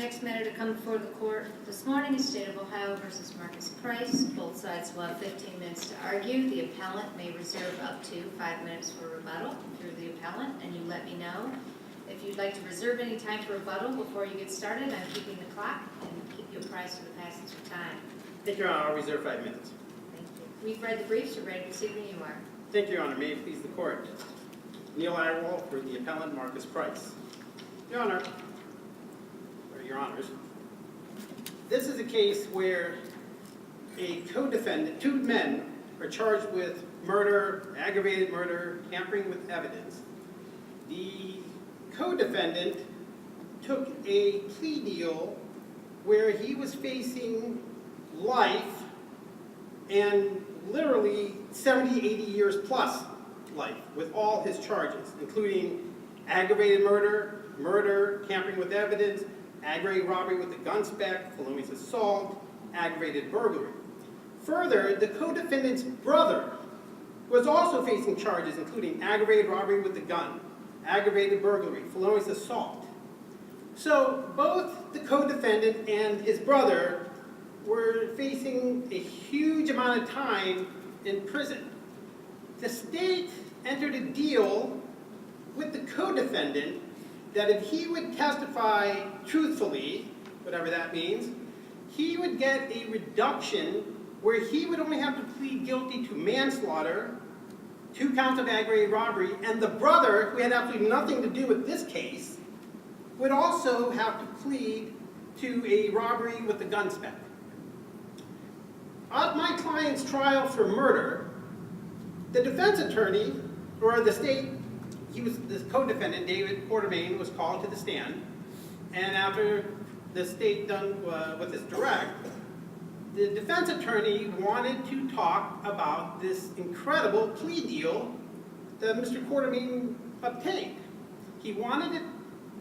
Next matter to come before the court this morning is State of Ohio versus Marcus Price. Both sides will have 15 minutes to argue. The appellant may reserve up to 5 minutes for rebuttal through the appellant, and you let me know if you'd like to reserve any time for rebuttal before you get started. I'm keeping the clock and keep you apprised of the passage of time. Thank you, Your Honor. I'll reserve 5 minutes. Thank you. We've read the briefs. You're ready to proceed when you are. Thank you, Your Honor. May it please the court. Neil Irewall for the appellant, Marcus Price. Your Honor, or Your Honors, this is a case where a co-defendant, two men, are charged with murder, aggravated murder, tampering with evidence. The co-defendant took a plea deal where he was facing life and literally 70, 80 years plus life with all his charges, including aggravated murder, murder, tampering with evidence, aggravated robbery with a gun spec, felonious assault, aggravated burglary. Further, the co-defendant's brother was also facing charges including aggravated robbery with a gun, aggravated burglary, felonious assault. So both the co-defendant and his brother were facing a huge amount of time in prison. The state entered a deal with the co-defendant that if he would testify truthfully, whatever that means, he would get a reduction where he would only have to plead guilty to manslaughter, 2 counts of aggravated robbery, and the brother, who had absolutely nothing to do with this case, would also have to plead to a robbery with a gun spec. At my client's trial for murder, the defense attorney, or the state, the co-defendant, David Quartermain, was called to the stand, and after the state done with its direct, the defense attorney wanted to talk about this incredible plea deal that Mr. Quartermain obtained. He wanted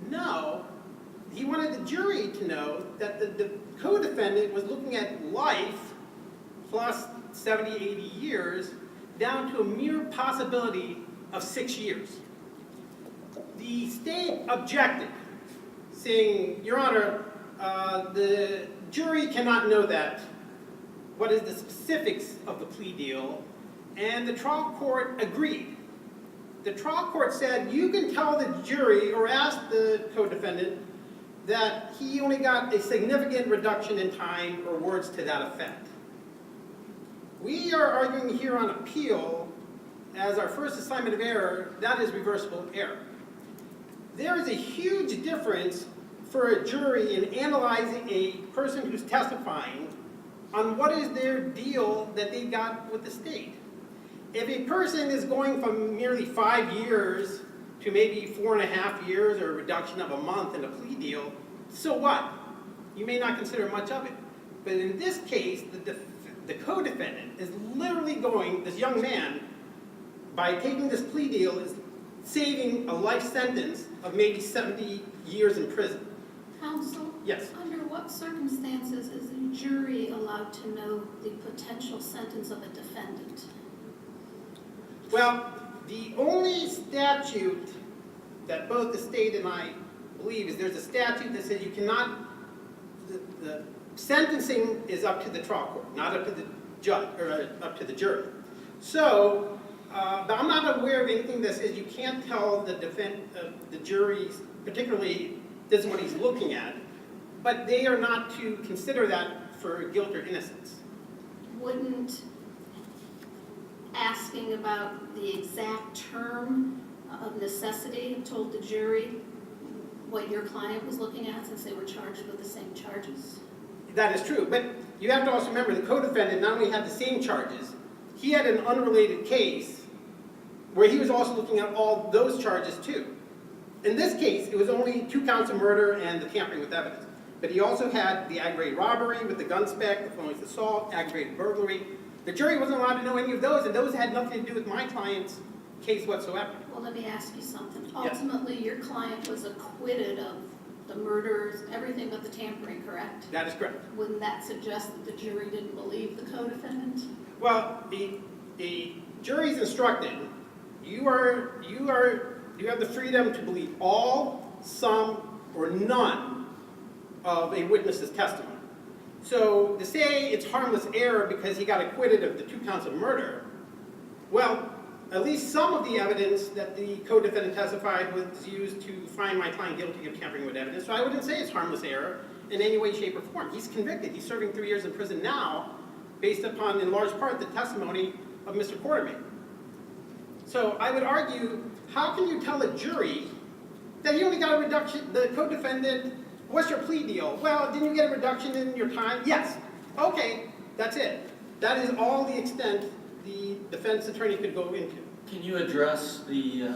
the jury to know that the co-defendant was looking at life plus 70, 80 years down to a mere possibility of 6 years. The state objected, saying, Your Honor, the jury cannot know that. What is the specifics of the plea deal? And the trial court agreed. The trial court said, you can tell the jury or ask the co-defendant that he only got a significant reduction in time or words to that effect. We are arguing here on appeal as our first assignment of error, that is reversible error. There is a huge difference for a jury in analyzing a person who's testifying on what is their deal that they got with the state. If a person is going from nearly 5 years to maybe 4.5 years or a reduction of a month in a plea deal, so what? You may not consider much of it. But in this case, the co-defendant is literally going, this young man, by taking this plea deal, is saving a life sentence of maybe 70 years in prison. Counsel? Yes. Under what circumstances is a jury allowed to know the potential sentence of a defendant? Well, the only statute that both the state and I believe is there's a statute that says you cannot, the sentencing is up to the trial court, not up to the judge, or up to the jury. So, but I'm not aware of anything that says you can't tell the jury, particularly this is what he's looking at, but they are not to consider that for guilt or innocence. Wouldn't asking about the exact term of necessity have told the jury what your client was looking at since they were charged with the same charges? That is true, but you have to also remember the co-defendant not only had the same charges, he had an unrelated case where he was also looking at all those charges too. In this case, it was only 2 counts of murder and the tampering with evidence. But he also had the aggravated robbery with the gun spec, the felonious assault, aggravated burglary. The jury wasn't allowed to know any of those, and those had nothing to do with my client's case whatsoever. Well, let me ask you something. Yes. Ultimately, your client was acquitted of the murders, everything but the tampering, correct? That is correct. Wouldn't that suggest that the jury didn't believe the co-defendant? Well, the jury's instructed, you have the freedom to believe all, some, or none of a witness's testimony. So to say it's harmless error because he got acquitted of the 2 counts of murder, well, at least some of the evidence that the co-defendant testified was used to find my client guilty of tampering with evidence, so I wouldn't say it's harmless error in any way, shape, or form. He's convicted. He's serving 3 years in prison now, based upon, in large part, the testimony of Mr. Quartermain. So I would argue, how can you tell a jury that he only got a reduction, the co-defendant, what's your plea deal? Well, didn't you get a reduction in your time? Yes. Okay, that's it. That is all the extent the defense attorney could go into. Can you address the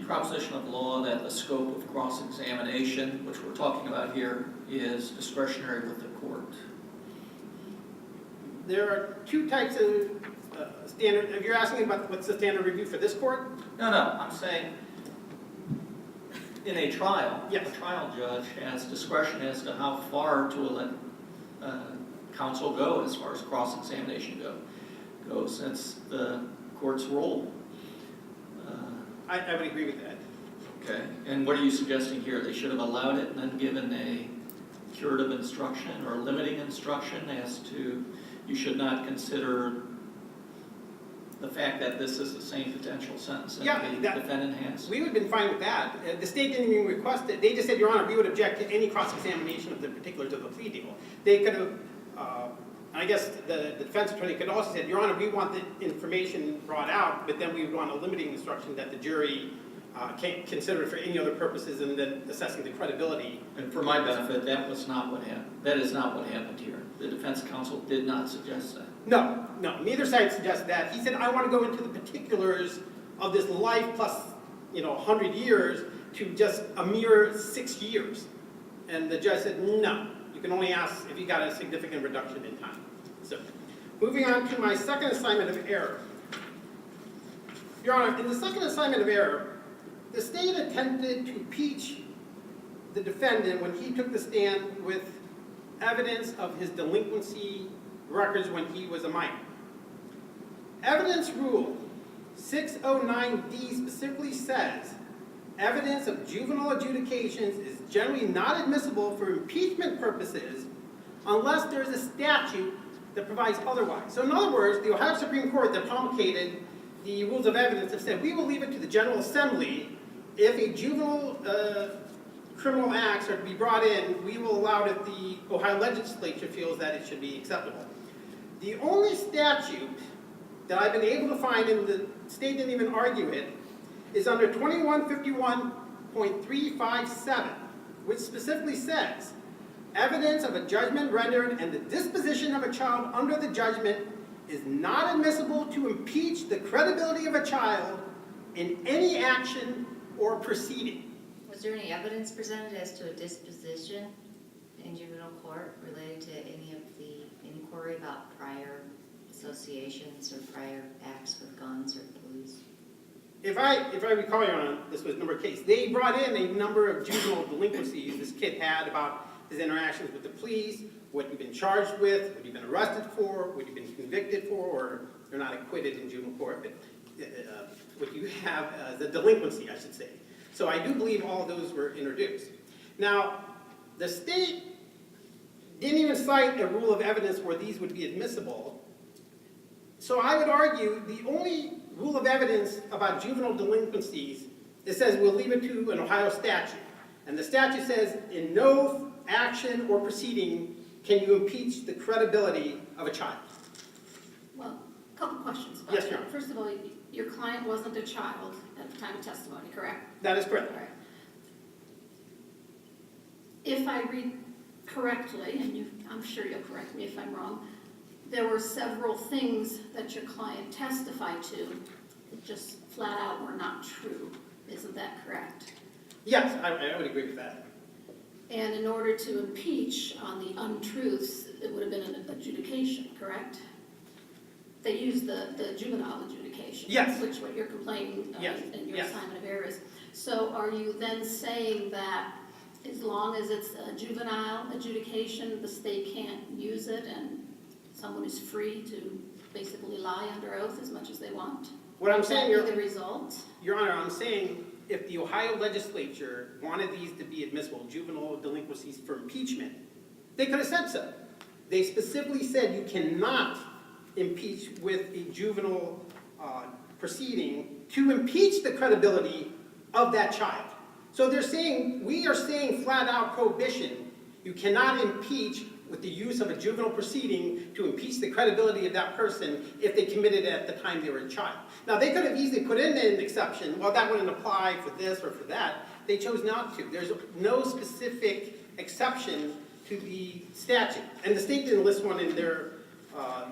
proposition of law that the scope of cross-examination, which we're talking about here, is discretionary with the court? There are 2 types of standard, if you're asking about what's the standard review for this court? No, I'm saying in a trial, Yes. the trial judge has discretion as to how far to let counsel go as far as cross-examination goes. That's the court's role. I would agree with that. Okay, and what are you suggesting here? They should have allowed it and then given a curative instruction or limiting instruction as to you should not consider the fact that this is the same potential sentence that the defendant has? We would have been fine with that. The state didn't even request it. They just said, Your Honor, we would object to any cross-examination of the particulars of the plea deal. They could have, I guess the defense attorney could also say, Your Honor, we want the information brought out, but then we would want a limiting instruction that the jury can't consider it for any other purposes and then assessing the credibility. And for my benefit, that was not what happened. That is not what happened here. The defense counsel did not suggest that. No, neither side suggested that. He said, I want to go into the particulars of this life plus, 100 years to just a mere 6 years. And the judge said, no, you can only ask if you got a significant reduction in time. So, moving on to my second assignment of error. Your Honor, in the second assignment of error, the state attempted to impeach the defendant when he took the stand with evidence of his delinquency records when he was a minor. Evidence Rule 609D specifically says evidence of juvenile adjudications is generally not admissible for impeachment purposes unless there is a statute that provides otherwise. So in other words, the Ohio Supreme Court that promulgated the rules of evidence have said we will leave it to the General Assembly if a juvenile criminal acts are to be brought in, we will allow it if the Ohio legislature feels that it should be acceptable. The only statute that I've been able to find, and the state didn't even argue it, is under 2151.357, which specifically says, evidence of a judgment rendered and the disposition of a child under the judgment is not admissible to impeach the credibility of a child in any action or proceeding. Was there any evidence presented as to a disposition in juvenile court related to any of the inquiry about prior associations or prior acts with guns or police? If I recall, Your Honor, this was a number of cases. They brought in a number of juvenile delinquencies this kid had about his interactions with the police, what he'd been charged with, what he'd been arrested for, what he'd been convicted for, or they're not acquitted in juvenile court, but what you have as a delinquency, I should say. So I do believe all of those were introduced. Now, the state didn't even cite a rule of evidence where these would be admissible. So I would argue the only rule of evidence about juvenile delinquencies, it says we'll leave it to an Ohio statute. And the statute says in no action or proceeding can you impeach the credibility of a child. Well, a couple questions about Yes, that. Your Honor. First of all, your client wasn't a child at the time of testimony, correct? That is correct. All right. If I read correctly, and I'm sure you'll correct me if I'm wrong, there were several things that your client testified to that just flat out were not true. Isn't that correct? Yes, I would agree with that. And in order to impeach on the untruths, it would have been an adjudication, correct? They used the juvenile adjudication. Yes. Which what you're complaining Yes. in your Yes. assignment of errors. So are you then saying that as long as it's a juvenile adjudication, the state can't use it and someone is free to basically lie under oath as much as they want? What I'm Would that saying, be Your the result? Honor, I'm saying if the Ohio legislature wanted these to be admissible, juvenile delinquencies for impeachment, they could have said so. They specifically said you cannot impeach with a juvenile proceeding to impeach the credibility of that child. So they're saying, we are saying flat out prohibition. You cannot impeach with the use of a juvenile proceeding to impeach the credibility of that person if they committed it at the time they were a child. Now, they could have easily put in an exception, well, that wouldn't apply for this or for that. They chose not to. There's no specific exception to the statute. And the state didn't list one in their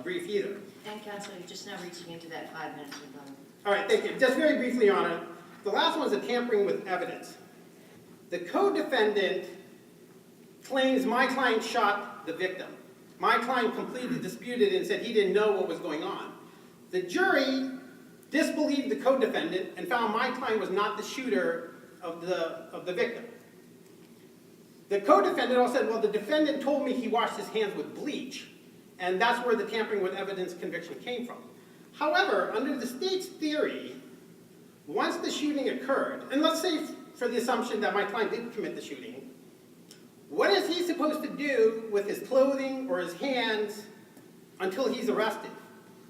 brief either. And counsel, you're just now reaching into that 5 minutes rebuttal. All right, thank you. Just very briefly, Your Honor, the last one is the tampering with evidence. The co-defendant claims my client shot the victim. My client completely disputed and said he didn't know what was going on. The jury disbelieved the co-defendant and found my client was not the shooter of the victim. The co-defendant also said, well, the defendant told me he washed his hands with bleach, and that's where the tampering with evidence conviction came from. However, under the state's theory, once the shooting occurred, and let's say for the assumption that my client did commit the shooting, what is he supposed to do with his clothing or his hands until he's arrested?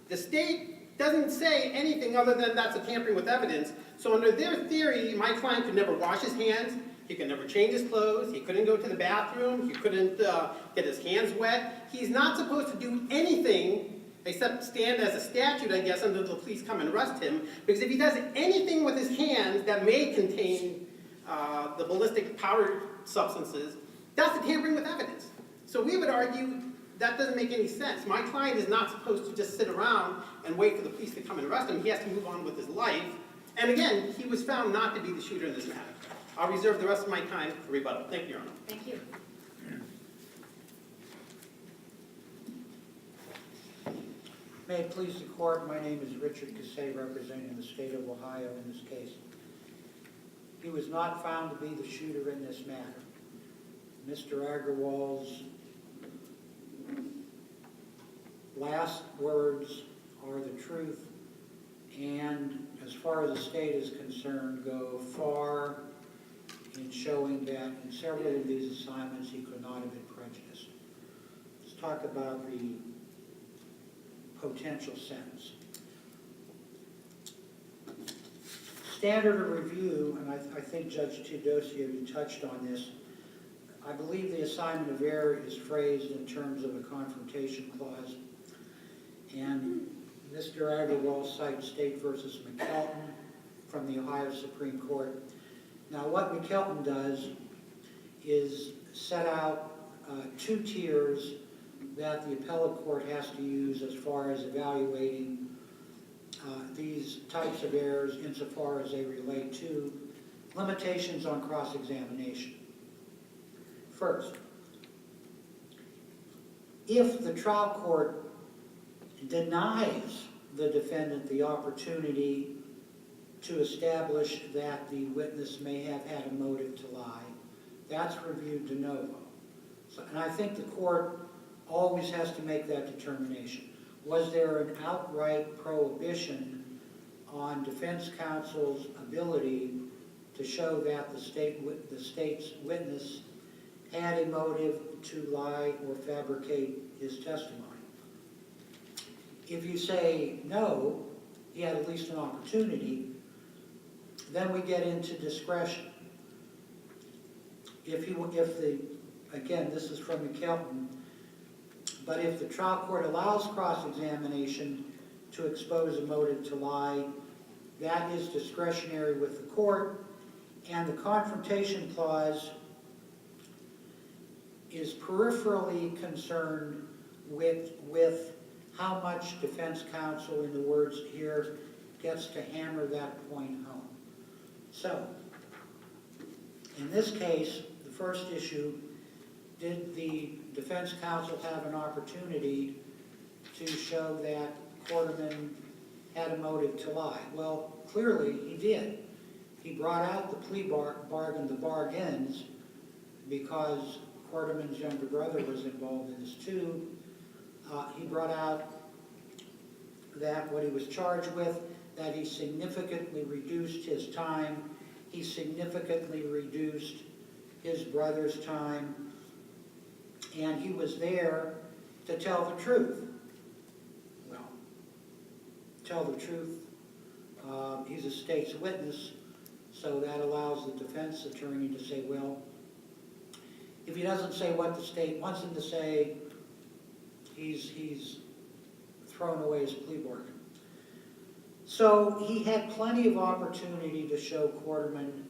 The state doesn't say anything other than that's a tampering with evidence. So under their theory, my client could never wash his hands, he could never change his clothes, he couldn't go to the bathroom, he couldn't get his hands wet. He's not supposed to do anything except stand as a statute, I guess, until the police come and arrest him. Because if he does anything with his hands that may contain the ballistic powder substances, that's the tampering with evidence. So we would argue that doesn't make any sense. My client is not supposed to just sit around and wait for the police to come and arrest him. He has to move on with his life. And again, he was found not to be the shooter in this matter. I'll reserve the rest of my time for rebuttal. Thank you, Your Honor. Thank you. May it please the court, my name is Richard Gassay, representing the state of Ohio in this case. He was not found to be the shooter in this matter. Mr. Agarwal's last words are the truth, and as far as the state is concerned, go far in showing that in several of these assignments he could not have been prejudiced. Let's talk about the potential sentence. Standard of review, and I think Judge Teodosio, you touched on this, I believe the assignment of error is phrased in terms of a confrontation clause, and Mr. Agarwal cites State versus McKelton from the Ohio Supreme Court. Now what McKelton does is set out two tiers that the appellate court has to use as far as evaluating these types of errors insofar as they relate to limitations on cross-examination. First, if the trial court denies the defendant the opportunity to establish that the witness may have had a motive to lie, that's reviewed de novo. So, and I think the court always has to make that determination. Was there an outright prohibition on defense counsel's ability to show that the state's witness had a motive to lie or fabricate his testimony? If you say no, he had at least an opportunity, then we get into discretion. Again, this is from McKelton, but if the trial court allows cross-examination to expose a motive to lie, that is discretionary with the court, and the confrontation clause is peripherally concerned with how much defense counsel, in the words here, gets to hammer that point home. So, in this case, the first issue, did the defense counsel have an opportunity to show that Quarterman had a motive to lie? Well, clearly he did. He brought out the plea bargain, the bargains, because Quarterman's younger brother was involved in this too. He brought out that what he was charged with, that he significantly reduced his time he significantly reduced his brother's time, and he was there to tell the truth. Well, tell the truth. He's a state's witness, so that allows the defense attorney to say, well, if he doesn't say what the state wants him to say, he's thrown away his plea bargain. So he had plenty of opportunity to show Quarterman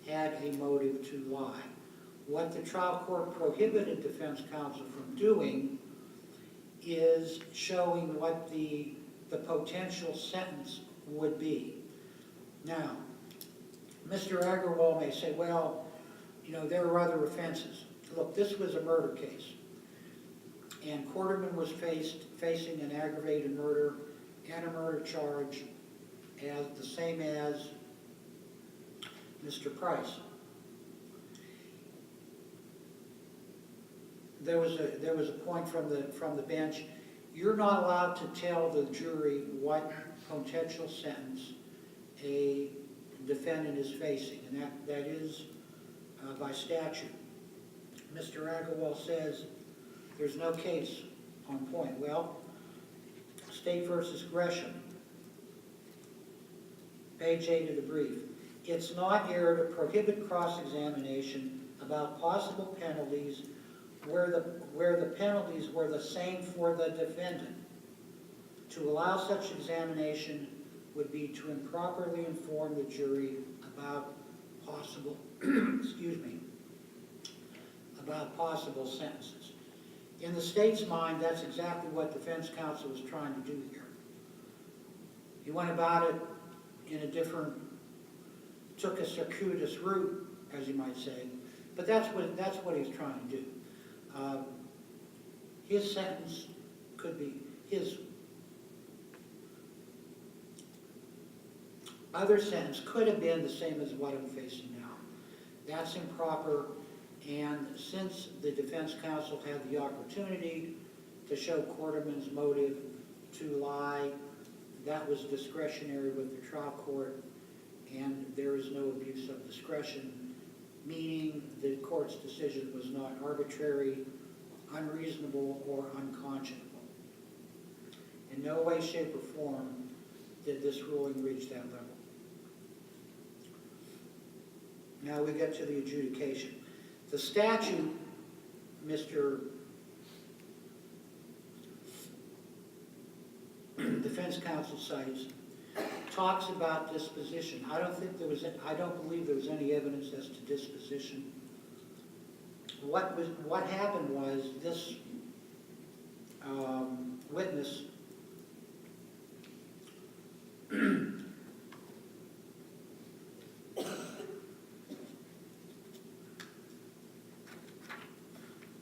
had a motive to lie. What the trial court prohibited defense counsel from doing is showing what the potential sentence would be. Now, Mr. Agarwal may say, well, you know, there are other offenses. Look, this was a murder case, and Quarterman was facing an aggravated murder and a murder charge as the same as Mr. Price. There was a point from the bench. You're not allowed to tell the jury what potential sentence a defendant is facing, and that is by statute. Mr. Agarwal says there's no case on point. Well, State versus Gresham, page 8 of the brief. It's not error to prohibit cross-examination about possible penalties where the penalties were the same for the defendant. To allow such examination would be to improperly inform the jury about possible, about possible sentences. In the state's mind, that's exactly what defense counsel was trying to do here. He went about it in a different, took a circuitous route, as you might say, but that's what he's trying to do. His sentence could be, his other sentence could have been the same as what I'm facing now. That's improper, and since the defense counsel had the opportunity to show Quarterman's motive to lie, that was discretionary with the trial court, and there is no abuse of discretion, meaning the court's decision was not arbitrary, unreasonable, or unconscionable. In no way, shape, or form did this ruling reach that level. Now we get to the adjudication. The statute, Mr. Defense counsel cites, talks about disposition. I don't believe there was any evidence as to disposition. What happened was this witness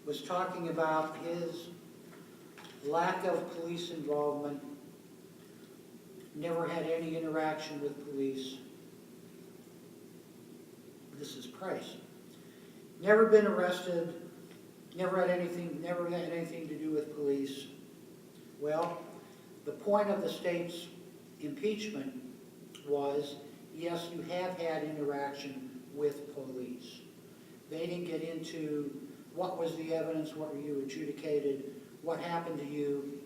was talking about his lack of police involvement, never had any interaction with police. This is Price. Never been arrested, never had anything to do with police. Well, the point of the state's impeachment was, yes, you have had interaction with police. They didn't get into what was the evidence, what were you adjudicated, what happened to you.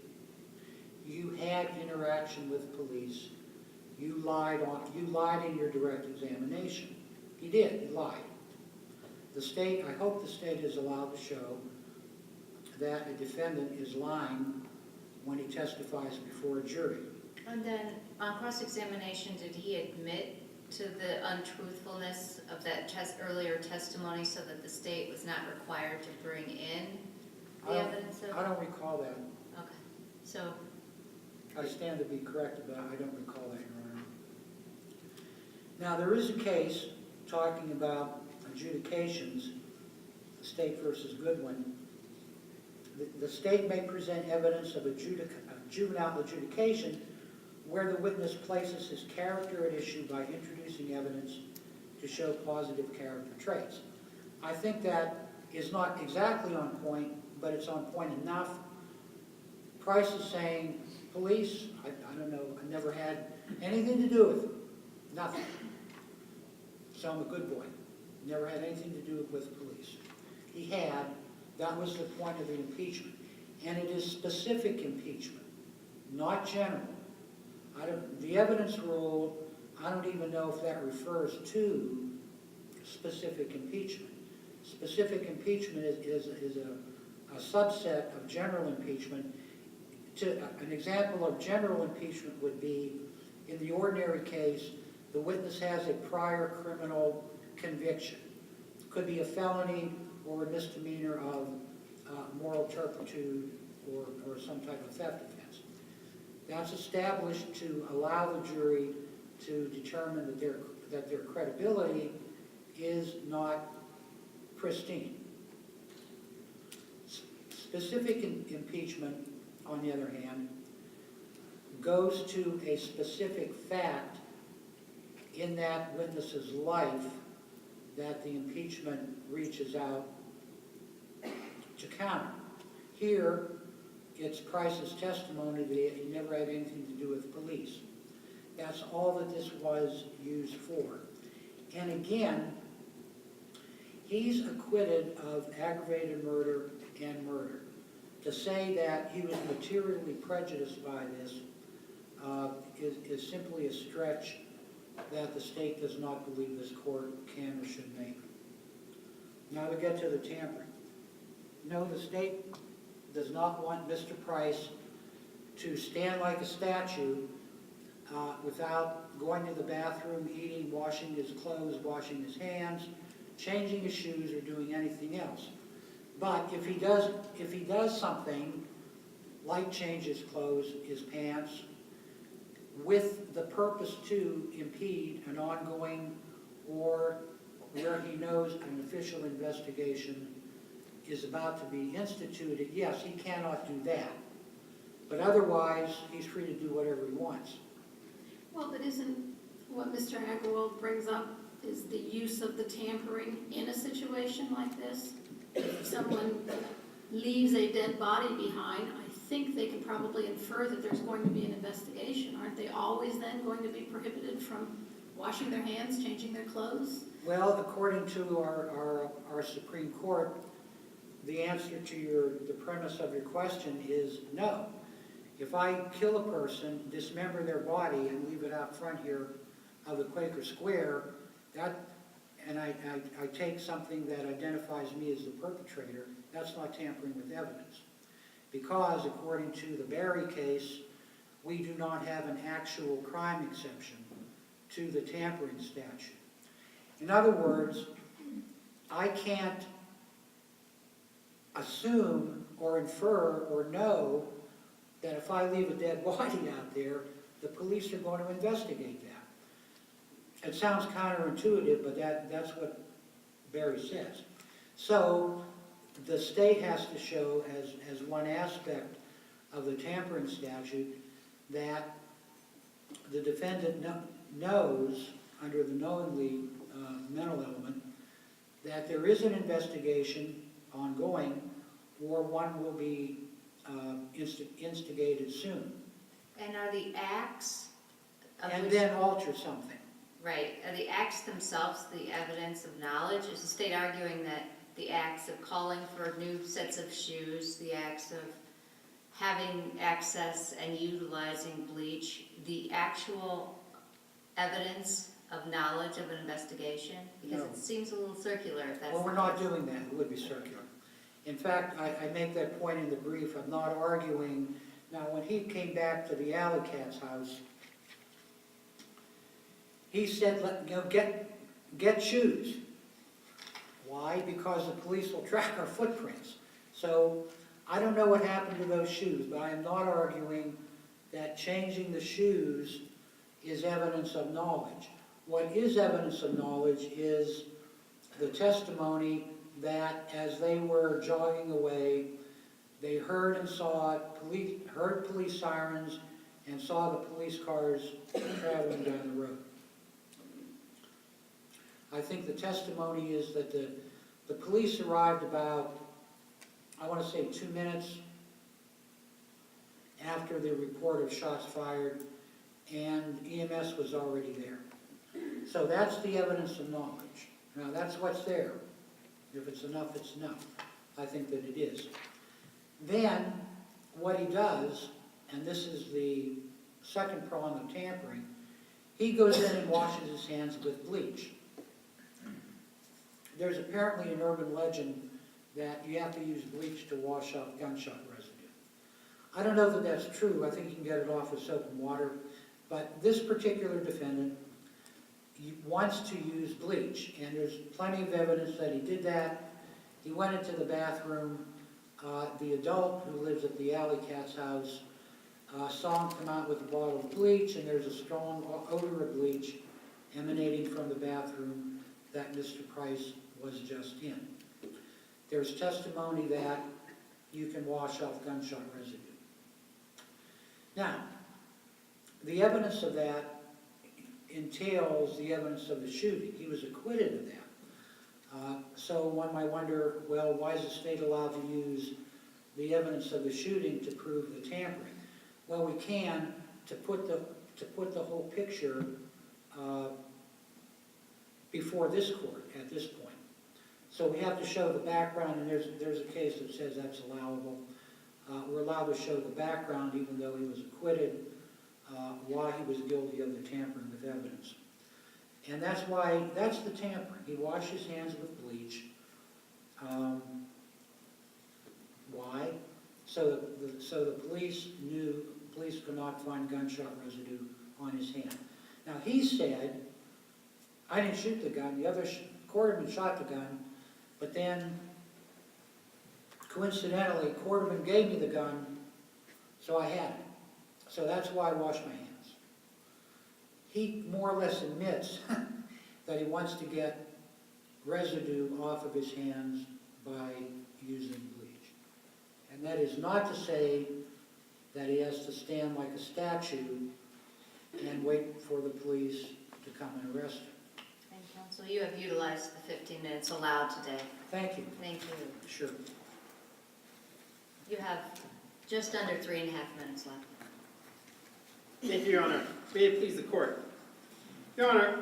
You had interaction with police. You lied in your direct examination. He did, he lied. The state, I hope the state is allowed to show that a defendant is lying when he testifies before a jury. And then on cross-examination, did he admit to the untruthfulness of that earlier testimony so that the state was not required to bring in the evidence of? I don't recall that. Okay, so. I stand to be corrected, but I don't recall that, Your Honor. Now, there is a case talking about adjudications, State versus Goodwin. The state may present evidence of a juvenile adjudication where the witness places his character at issue by introducing evidence to show positive character traits. I think that is not exactly on point, but it's on point enough. Price is saying, police, I don't know, I never had anything to do with them, nothing. So I'm a good boy. Never had anything to do with police. He had, that was the point of the impeachment. And it is specific impeachment, not general. The evidence rule, I don't even know if that refers to specific impeachment. Specific impeachment is a subset of general impeachment. An example of general impeachment would be, in the ordinary case, the witness has a prior criminal conviction. It could be a felony or a misdemeanor of moral turpitude or some type of theft offense. That's established to allow the jury to determine that their credibility is not pristine. Specific impeachment, on the other hand, goes to a specific fact in that witness's life that the impeachment reaches out to counter. Here, it's Price's testimony that he never had anything to do with police. That's all that this was used for. And again, he's acquitted of aggravated murder and murder. To say that he was materially prejudiced by this is simply a stretch that the state does not believe this court can or should make. Now we get to the tampering. No, the state does not want Mr. Price to stand like a statue without going to the bathroom, eating, washing his clothes, washing his hands, changing his shoes, or doing anything else. But if he does something like change his clothes, his pants, with the purpose to impede an ongoing or where he knows an official investigation is about to be instituted, yes, he cannot do that. But otherwise, he's free to do whatever he wants. Well, but isn't what Mr. Agarwal brings up is the use of the tampering in a situation like this? If someone leaves a dead body behind, I think they can probably infer that there's going to be an investigation. Aren't they always then going to be prohibited from washing their hands, changing their clothes? Well, according to our Supreme Court, the answer to the premise of your question is no. If I kill a person, dismember their body, and leave it out front here of the Quaker Square, and I take something that identifies me as the perpetrator, that's not tampering with evidence. Because according to the Berry case, we do not have an actual crime exception to the tampering statute. In other words, I can't assume or infer or know that if I leave a dead body out there, the police are going to investigate that. It sounds counterintuitive, but that's what Berry says. So the state has to show as one aspect of the tampering statute that the defendant knows, under the knowingly mental element, that there is an investigation ongoing or one will be instigated soon. And are the acts of And which, then alter something. right, are the acts themselves the evidence of knowledge? Is the state arguing that the acts of calling for new sets of shoes, the acts of having access and utilizing bleach, the actual evidence of knowledge of an investigation? Because No. it seems a little circular if that's Well, the we're not case. doing that. It would be circular. In fact, I make that point in the brief. I'm not arguing. Now, when he came back to the Alley Cat's house, he said, get shoes. Why? Because the police will track our footprints. So I don't know what happened to those shoes, but I am not arguing that changing the shoes is evidence of knowledge. What is evidence of knowledge is the testimony that as they were jogging away, they heard and saw heard police sirens and saw the police cars traveling down the road. I think the testimony is that the police arrived about, I want to say 2 minutes after the report of shots fired, and EMS was already there. So that's the evidence of knowledge. Now, that's what's there. If it's enough, it's enough. I think that it is. Then, what he does, and this is the second prong of tampering, he goes in and washes his hands with bleach. There's apparently an urban legend that you have to use bleach to wash off gunshot residue. I don't know that that's true. I think you can get it off with soap and water. But this particular defendant wants to use bleach, and there's plenty of evidence that he did that. He went into the bathroom. The adult who lives at the Alley Cat's house saw him come out with a bottle of bleach, and there's a strong odor of bleach emanating from the bathroom that Mr. Price was just in. There's testimony that you can wash off gunshot residue. Now, the evidence of that entails the evidence of the shooting. He was acquitted of that. So one might wonder, well, why is the state allowed to use the evidence of the shooting to prove the tampering? Well, we can to put the whole picture before this court at this point. So we have to show the background, and there's a case that says that's allowable. We're allowed to show the background, even though he was acquitted, why he was guilty of the tampering with evidence. And that's the tampering. He washed his hands with bleach. Why? So the police could not find gunshot residue on his hand. Now he said, I didn't shoot the gun, the other Quarterman shot the gun, but then coincidentally Quarterman gave me the gun, so I had it. So that's why I washed my hands. He more or less admits that he wants to get residue off of his hands by using bleach. And that is not to say that he has to stand like a statue and wait for the police to come and arrest him. And counsel, you have utilized the 15 minutes allowed today. Thank you. Thank you. Sure. You have just under 3.5 minutes left. Thank you, Your Honor. May it please the court. Your Honor,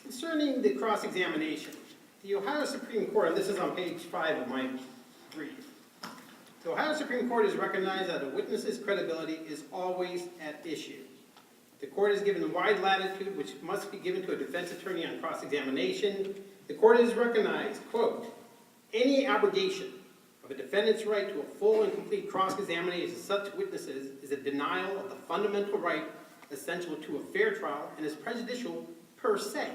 concerning the cross-examination, the Ohio Supreme Court, and this is on page 5 of my brief, the Ohio Supreme Court has recognized that a witness's credibility is always at issue. The court has given wide latitude which must be given to a defense attorney on cross-examination. The court has recognized, quote, any abrogation of a defendant's right to a full and complete cross-examination of such witnesses is a denial of the fundamental right essential to a fair trial and is prejudicial per se.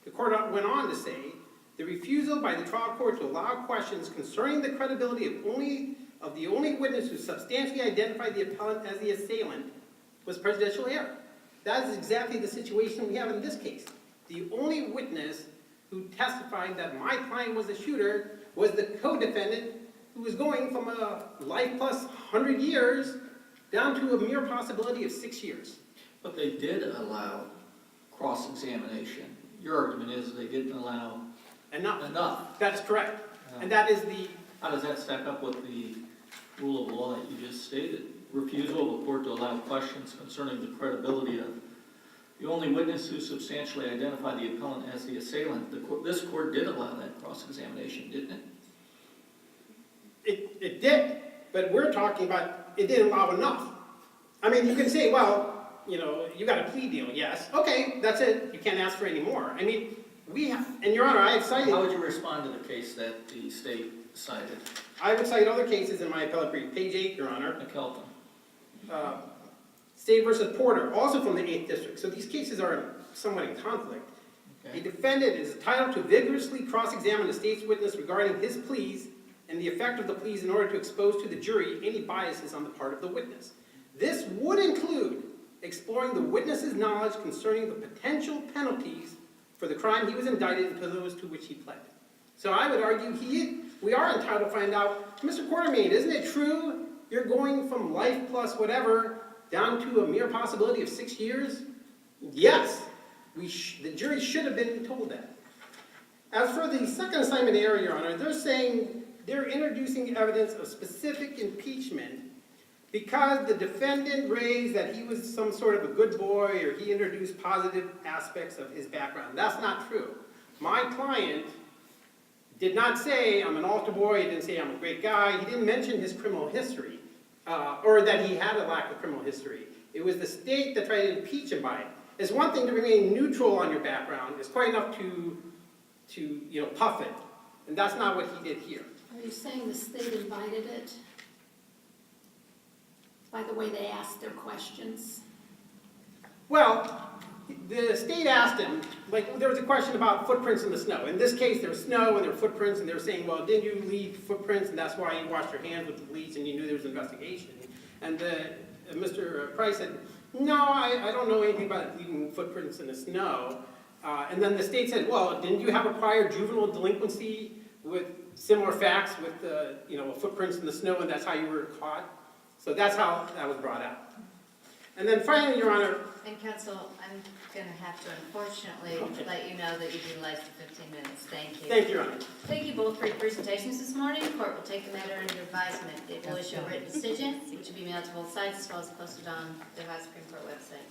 The court went on to say, the refusal by the trial court to allow questions concerning the credibility of the only witness who substantially identified the appellant as the assailant was prejudicial error. That is exactly the situation we have in this case. The only witness who testified that my client was the shooter was the co-defendant who was going from a life plus 100 years down to a mere possibility of 6 years. But they did allow cross-examination. Your argument is they didn't allow enough. That is correct. And that is the... How does that stack up with the rule of law that you just stated? Refusal of a court to allow questions concerning the credibility of the only witness who substantially identified the appellant as the assailant. This court did allow that cross-examination, didn't it? It did, but we're talking about it didn't allow enough. I mean, you can say, well, you know, you got a plea deal, yes. Okay, that's it. You can't ask for any more. I mean, we have, and Your Honor, I have cited... How would you respond to the case that the state cited? I would cite other cases in my appellate brief. Page 8, Your Honor. McKelton. State versus Porter, also from the 8th District. So these cases are somewhat in conflict. Okay. A defendant is entitled to vigorously cross-examine the state's witness regarding his pleas and the effect of the pleas in order to expose to the jury any biases on the part of the witness. This would include exploring the witness's knowledge concerning the potential penalties for the crime he was indicted and to those to which he pled. So I would argue we are entitled to find out, Mr. Quartermain, isn't it true you're going from life plus whatever down to a mere possibility of 6 years? Yes, the jury should have been told that. As for the second assignment error, Your Honor, they're saying they're introducing evidence of specific impeachment Because the defendant raised that he was some sort of a good boy or he introduced positive aspects of his background. That's not true. My client did not say, I'm an altar boy, he didn't say I'm a great guy, he didn't mention his criminal history, or that he had a lack of criminal history. It was the state that tried to impeach him by it. It's one thing to remain neutral on your background, it's quite enough to puff it. And that's not what he did here. Are you saying the state invited it? By the way they asked their questions? Well, the state asked him, like, there was a question about footprints in the snow. In this case, there was snow and there were footprints, and they were saying, well, didn't you leave footprints, and that's why you washed your hands with the bleach and you knew there was an investigation. And Mr. Price said, no, I don't know anything about leaving footprints in the snow. And then the state said, well, didn't you have a prior juvenile delinquency with similar facts with footprints in the snow, and that's how you were caught? So that's how that was brought out. And then finally, Your Honor. And counsel, I'm going to have to unfortunately let you know that you've utilized the 15 minutes. Thank you. Thank you, Your Honor. Thank you both for your presentations this morning. The court will take the matter under advisement. It will issue a written decision, which will be mailed to both sides as well as posted on the Ohio Supreme Court website.